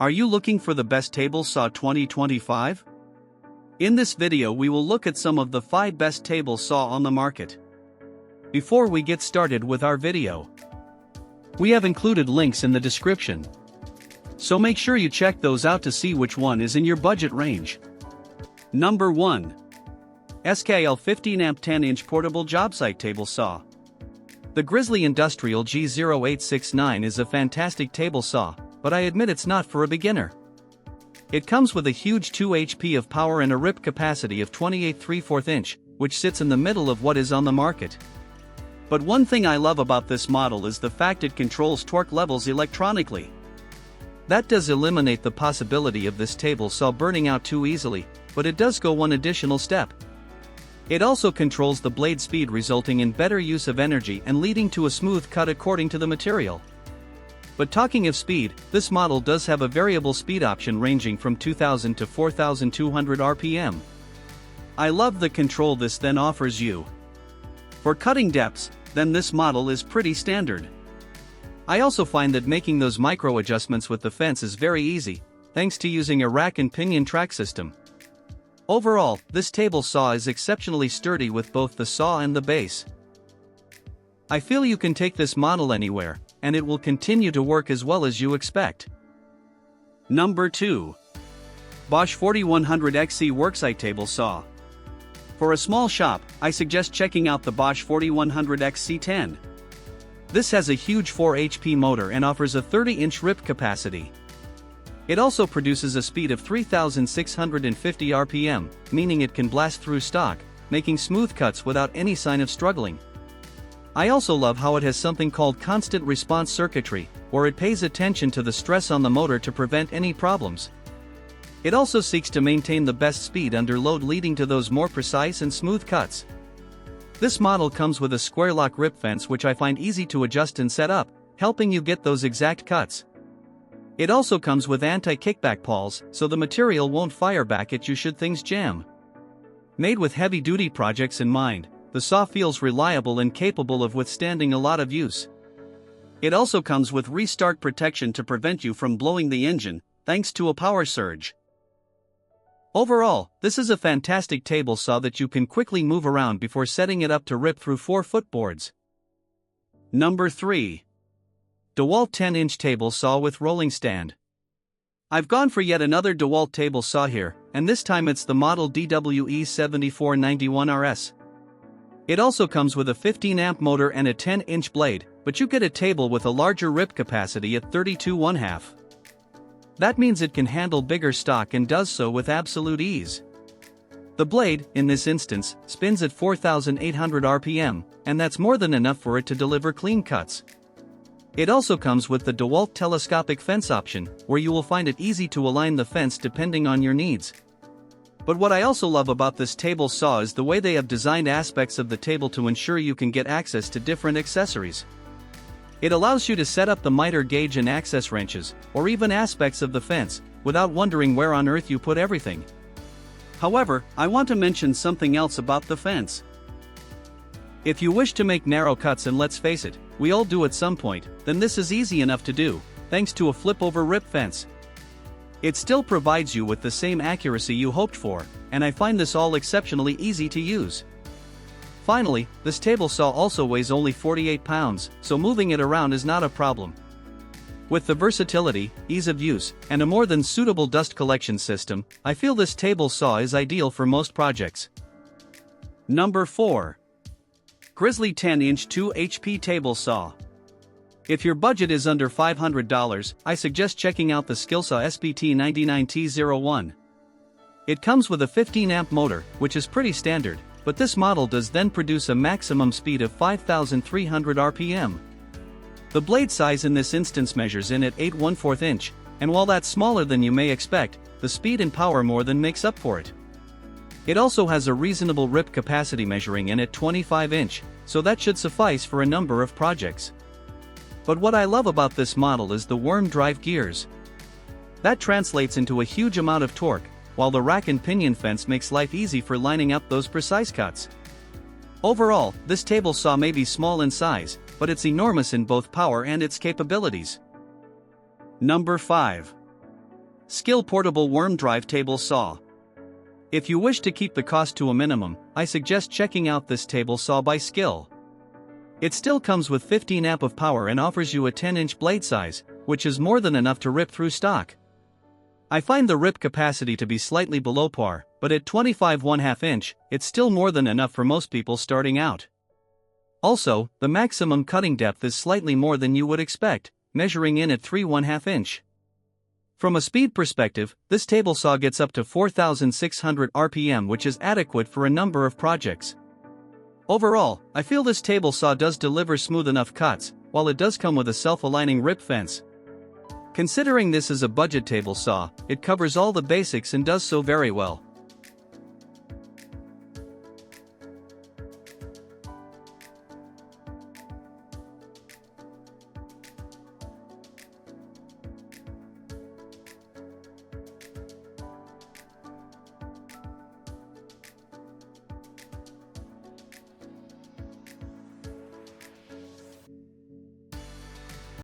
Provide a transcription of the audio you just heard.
Are you looking for the best table saw 2025? In this video we will look at some of the 5 best table saw on the market. Before we get started with our video, we have included links in the description, so make sure you check those out to see which one is in your budget range. Number 1. SKIL 15-amp 10-inch portable Jobsite table saw. The Grizzly Industrial G0869 is a fantastic table saw, but I admit it's not for a beginner. It comes with a huge 2 HP of power and a rip capacity of 28 3/4 inch, which sits in the middle of what is on the market. But one thing I love about this model is the fact it controls torque levels electronically. That does eliminate the possibility of this table saw burning out too easily, but it does go one additional step. It also controls the blade speed, resulting in better use of energy and leading to a smooth cut according to the material. But talking of speed, this model does have a variable speed option ranging from 2000 to 4200 RPM. I love the control this then offers you. For cutting depths, then this model is pretty standard. I also find that making those micro adjustments with the fence is very easy, thanks to using a rack and pinion track system. Overall, this table saw is exceptionally sturdy with both the saw and the base. I feel you can take this model anywhere, and it will continue to work as well as you expect. Number 2. BOSCH 4100XC Worksite table saw. For a small shop, I suggest checking out the BOSCH 4100XC10. This has a huge 4 HP motor and offers a 30-inch rip capacity. It also produces a speed of 3650 RPM, meaning it can blast through stock, making smooth cuts without any sign of struggling. I also love how it has something called constant response circuitry, where it pays attention to the stress on the motor to prevent any problems. It also seeks to maintain the best speed under load, leading to those more precise and smooth cuts. This model comes with a square lock rip fence, which I find easy to adjust and set up, helping you get those exact cuts. It also comes with anti-kickback pawls, so the material won't fire back at you should things jam. Made with heavy-duty projects in mind, the saw feels reliable and capable of withstanding a lot of use. It also comes with restart protection to prevent you from blowing the engine, thanks to a power surge. Overall, this is a fantastic table saw that you can quickly move around before setting it up to rip through 4-foot boards. Number 3. DEWALT 10-inch table saw with rolling stand. I've gone for yet another DEWALT table saw here, and this time it's the model DWE7491RS. It also comes with a 15-amp motor and a 10-inch blade, but you get a table with a larger rip capacity at 32 1/2. That means it can handle bigger stock and does so with absolute ease. The blade, in this instance, spins at 4800 RPM, and that's more than enough for it to deliver clean cuts. It also comes with the DEWALT telescopic fence option, where you will find it easy to align the fence depending on your needs. But what I also love about this table saw is the way they have designed aspects of the table to ensure you can get access to different accessories. It allows you to set up the miter gauge and access wrenches, or even aspects of the fence, without wondering where on earth you put everything. However, I want to mention something else about the fence. If you wish to make narrow cuts, and let's face it, we all do at some point, then this is easy enough to do, thanks to a flip-over rip fence. It still provides you with the same accuracy you hoped for, and I find this all exceptionally easy to use. Finally, this table saw also weighs only 48 pounds, so moving it around is not a problem. With the versatility, ease of use, and a more than suitable dust collection system, I feel this table saw is ideal for most projects. Number 4. Grizzly 10-inch 2 HP table saw. If your budget is under $500, I suggest checking out the SKIL saw SPT99T01. It comes with a 15-amp motor, which is pretty standard, but this model does then produce a maximum speed of 5300 RPM. The blade size in this instance measures in at 8 1/4 inch, and while that's smaller than you may expect, the speed and power more than makes up for it. It also has a reasonable rip capacity measuring in at 25 inch, so that should suffice for a number of projects. But what I love about this model is the worm drive gears. That translates into a huge amount of torque, while the rack and pinion fence makes life easy for lining up those precise cuts. Overall, this table saw may be small in size, but it's enormous in both power and its capabilities. Number 5. SKIL Portable Worm Drive Table Saw. If you wish to keep the cost to a minimum, I suggest checking out this table saw by SKIL. It still comes with 15 amp of power and offers you a 10-inch blade size, which is more than enough to rip through stock. I find the rip capacity to be slightly below par, but at 25 1/2 inch, it's still more than enough for most people starting out. Also, the maximum cutting depth is slightly more than you would expect, measuring in at 3 1/2 inch. From a speed perspective, this table saw gets up to 4,600 RPM, which is adequate for a number of projects. Overall, I feel this table saw does deliver smooth enough cuts, while it does come with a self-aligning rip fence. Considering this is a budget table saw, it covers all the basics and does so very well.